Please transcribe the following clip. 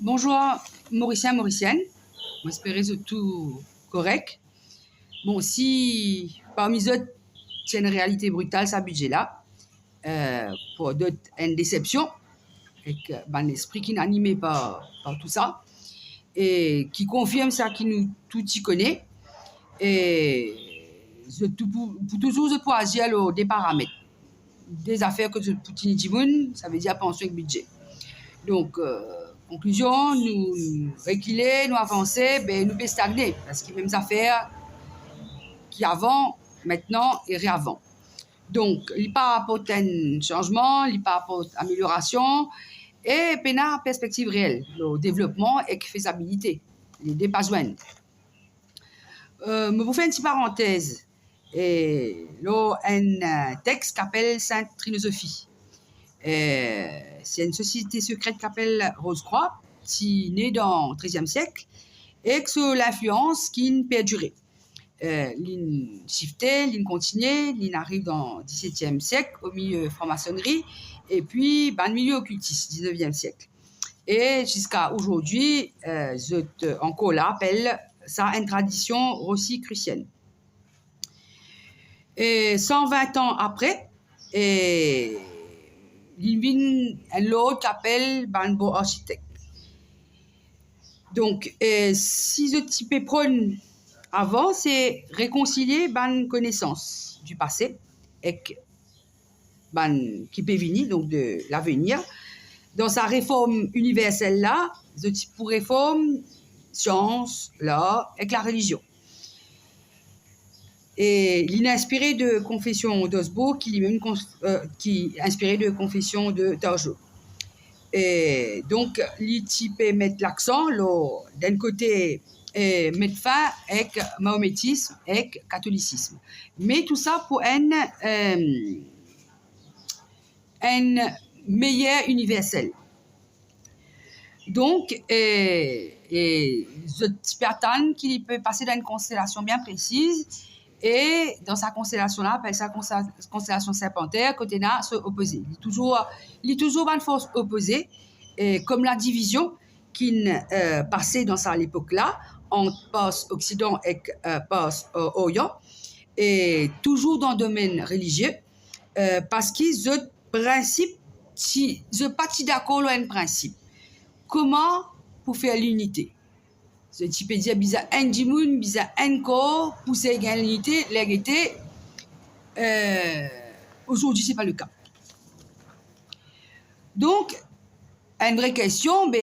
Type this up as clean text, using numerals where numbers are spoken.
Bonjour, Mauricien, Mauricienne. J'espère que tout correct. Bon, si parmi eux, c'est une réalité brutale, ça budget-là, pour d'autres, une déception, et que ben, l'esprit qui est animé par tout ça, et qui confirme ça qui nous tout y connaît, et pour toujours pour agir des paramètres, des affaires que Poutine dit, ça veut dire pension et budget. Donc, conclusion, nous reculer, nous avancer, ben, nous stagner. Parce qu'il y a les mêmes affaires qui avant, maintenant et réavant. Donc, il n'y a pas rapport à un changement, il n'y a pas rapport à amélioration, et puis une perspective réelle, le développement et la faisabilité, les deux besoins. Je vous fais une petite parenthèse. Et là, un texte qui s'appelle Sainte Trinosophie. C'est une société secrète qui s'appelle Rose-Croix, qui est née dans le XIIIe siècle, et que l'influence qui ne perdurait. L'in shifté, l'in continué, l'in arrive dans le XVIIe siècle, au milieu franc-maçonnerie, et puis dans le milieu occultiste, XIXe siècle. Et jusqu'à aujourd'hui, encore là, appelle ça une tradition rosicrucienne. Et 120 ans après, et il y a l'autre appelle un beau architecte. Donc, si je type prône avant, c'est réconcilier une connaissance du passé avec qui peut venir, donc de l'avenir. Dans sa réforme universelle là, je type pour réforme science, l'art, avec la religion. Et il est inspiré de confession d'Osbourg, qui est inspiré de confession de Tarjot. Et donc, il peut mettre l'accent, d'un côté, mettre fin avec mahométisme, avec catholicisme. Mais tout ça pour un meilleur universel. Donc, je pertanne qu'il peut passer dans une constellation bien précise. Et dans sa constellation-là, appelle sa constellation serpentaire, côté là, se opposer. Il est toujours une force opposée, et comme la division qui passait dans ça à l'époque-là, entre Passe-Occident et Passe-Orient, et toujours dans le domaine religieux, parce qu'ils ont principe, si je ne suis pas d'accord avec un principe. Comment pour faire l'unité? Ce type peut dire bizarre un dimoun, bizarre un corps, pousser l'unité, l'égalité. Aujourd'hui, ce n'est pas le cas. Donc, une vraie question,